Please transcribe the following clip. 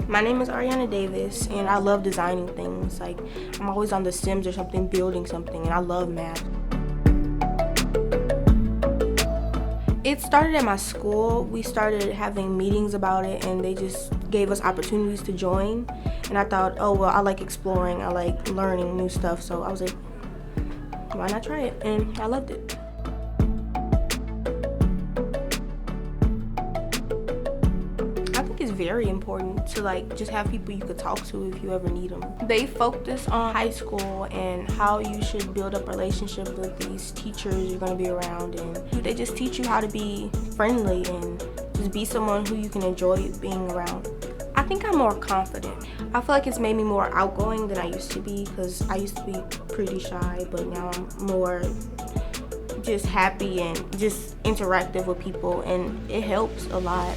My name is Arianna Davis, and I love designing things. Like, I'm always on the Sims or something, building something, and I love math. It started at my school. We started having meetings about it, and they just gave us opportunities to join. And I thought, oh, well, I like exploring, I like learning new stuff, so I was like, why not try it? And I loved it. I think it's very important to just have people you could talk to if you ever need them. They focus on high school and how you should build up a relationship with these teachers you're going to be around, and they just teach you how to be friendly and just be someone who you can enjoy being around. I think I'm more confident. I feel like it's made me more outgoing than I used to be, because I used to be pretty shy, but now I'm more just happy and just interactive with people, and it helps a lot.